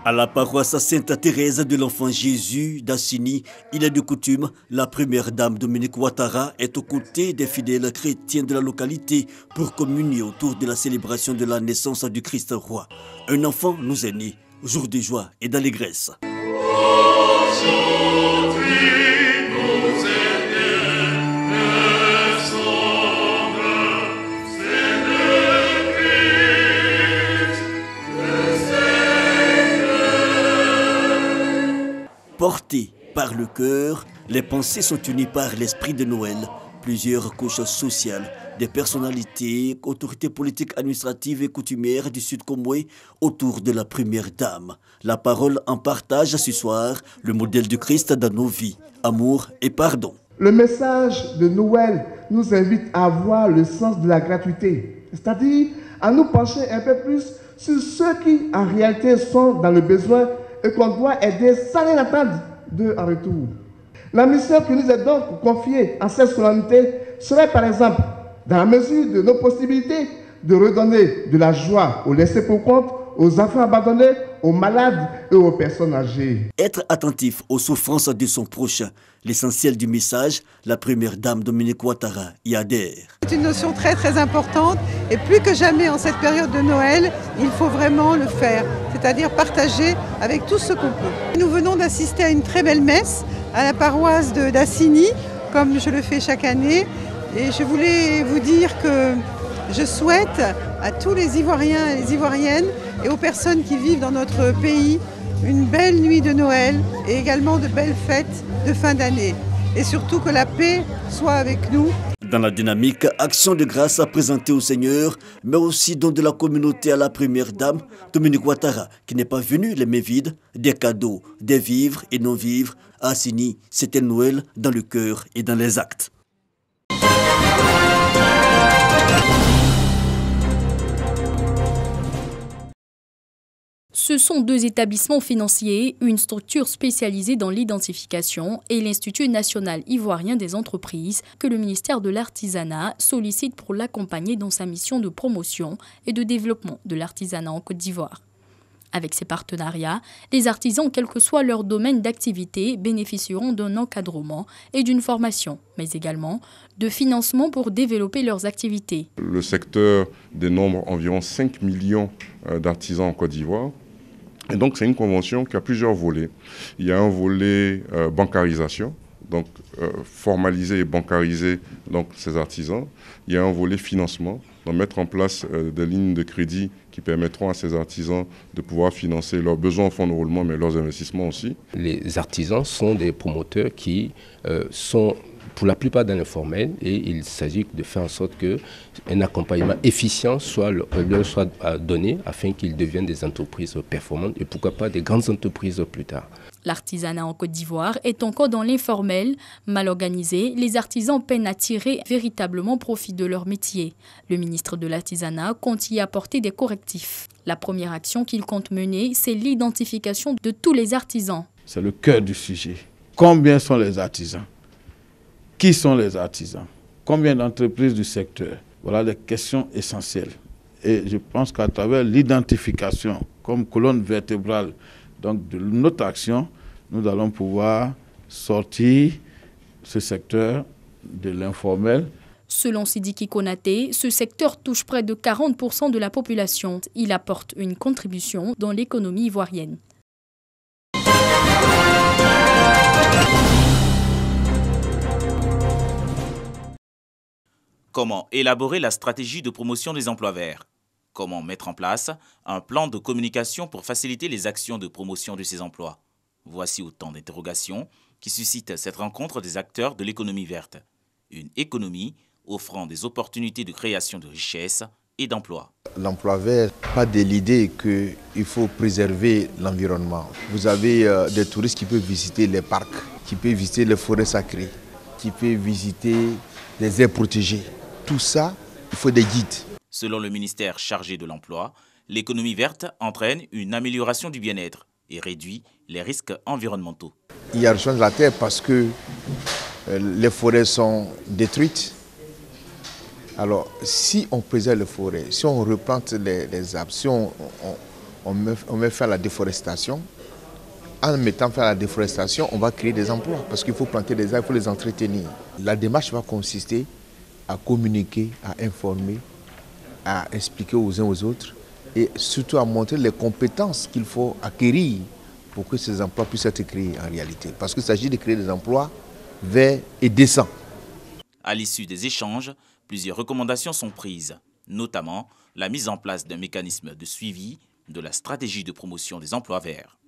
À la paroisse Sainte-Thérèse de l'Enfant Jésus d'Assini, il est de coutume, la première dame Dominique Ouattara est aux côtés des fidèles chrétiens de la localité pour communier autour de la célébration de la naissance du Christ roi. Un enfant nous est né, jour de joie et d'allégresse. Portés par le cœur, les pensées sont unies par l'esprit de Noël. Plusieurs couches sociales, des personnalités, autorités politiques, administratives et coutumières du Sud Comoué autour de la première dame. La parole en partage ce soir, le modèle du Christ dans nos vies, amour et pardon. Le message de Noël nous invite à voir le sens de la gratuité, c'est-à-dire à nous pencher un peu plus sur ceux qui en réalité sont dans le besoin et qu'on doit aider sans rien attendre d'eux en retour. La mission qui nous est donc confiée en cette solennité serait par exemple, dans la mesure de nos possibilités, de redonner de la joie aux laissés pour compte, aux enfants abandonnés, aux malades et aux personnes âgées. Être attentif aux souffrances de son prochain, l'essentiel du message, la première dame Dominique Ouattara y adhère. C'est une notion très importante et plus que jamais en cette période de Noël, il faut vraiment le faire, c'est-à-dire partager avec tous ceux qu'on peut. Nous venons d'assister à une très belle messe à la paroisse d'Assini, comme je le fais chaque année, et je voulais vous dire que je souhaite à tous les Ivoiriens et les Ivoiriennes et aux personnes qui vivent dans notre pays une belle nuit de Noël et également de belles fêtes de fin d'année. Et surtout que la paix soit avec nous. Dans la dynamique, action de grâce à présenter au Seigneur, mais aussi don de la communauté à la première dame, Dominique Ouattara, qui n'est pas venu les mains vides, des cadeaux, des vivres et non-vivres. À Assini, c'était Noël dans le cœur et dans les actes. Ce sont deux établissements financiers, une structure spécialisée dans l'identification et l'Institut national ivoirien des entreprises que le ministère de l'Artisanat sollicite pour l'accompagner dans sa mission de promotion et de développement de l'artisanat en Côte d'Ivoire. Avec ces partenariats, les artisans, quel que soit leur domaine d'activité, bénéficieront d'un encadrement et d'une formation, mais également de financement pour développer leurs activités. Le secteur dénombre environ 5 millions d'artisans en Côte d'Ivoire. Et donc c'est une convention qui a plusieurs volets. Il y a un volet bancarisation, donc formaliser et bancariser donc, ces artisans. Il y a un volet financement, donc mettre en place des lignes de crédit qui permettront à ces artisans de pouvoir financer leurs besoins en fonds de roulement, mais leurs investissements aussi. Les artisans sont des promoteurs qui sont pour la plupart dans l'informel et il s'agit de faire en sorte qu'un accompagnement efficient leur soit donné afin qu'ils deviennent des entreprises performantes et pourquoi pas des grandes entreprises plus tard. L'artisanat en Côte d'Ivoire est encore dans l'informel. Mal organisé, les artisans peinent à tirer véritablement profit de leur métier. Le ministre de l'Artisanat compte y apporter des correctifs. La première action qu'il compte mener, c'est l'identification de tous les artisans. C'est le cœur du sujet. Combien sont les artisans ? Qui sont les artisans? Combien d'entreprises du secteur? Voilà les questions essentielles. Et je pense qu'à travers l'identification comme colonne vertébrale donc de notre action, nous allons pouvoir sortir ce secteur de l'informel. Selon Sidiki Konaté, ce secteur touche près de 40% de la population. Il apporte une contribution dans l'économie ivoirienne. Comment élaborer la stratégie de promotion des emplois verts? Comment mettre en place un plan de communication pour faciliter les actions de promotion de ces emplois? Voici autant d'interrogations qui suscitent cette rencontre des acteurs de l'économie verte. Une économie offrant des opportunités de création de richesses et d'emplois. L'emploi vert, pas de l'idée qu'il faut préserver l'environnement. Vous avez des touristes qui peuvent visiter les parcs, qui peuvent visiter les forêts sacrées, qui peuvent visiter les aires protégées. Tout ça, il faut des guides. Selon le ministère chargé de l'emploi, l'économie verte entraîne une amélioration du bien-être et réduit les risques environnementaux. Il y a rejoindre la terre parce que les forêts sont détruites. Alors, si on préserve les forêts, si on replante les arbres, si on on met fin à la déforestation. En mettant fin à la déforestation, on va créer des emplois parce qu'il faut planter des arbres, il faut les entretenir. La démarche va consister à communiquer, à informer, à expliquer aux uns aux autres et surtout à montrer les compétences qu'il faut acquérir pour que ces emplois puissent être créés en réalité. Parce qu'il s'agit de créer des emplois verts et décents. À l'issue des échanges, plusieurs recommandations sont prises, notamment la mise en place d'un mécanisme de suivi de la stratégie de promotion des emplois verts.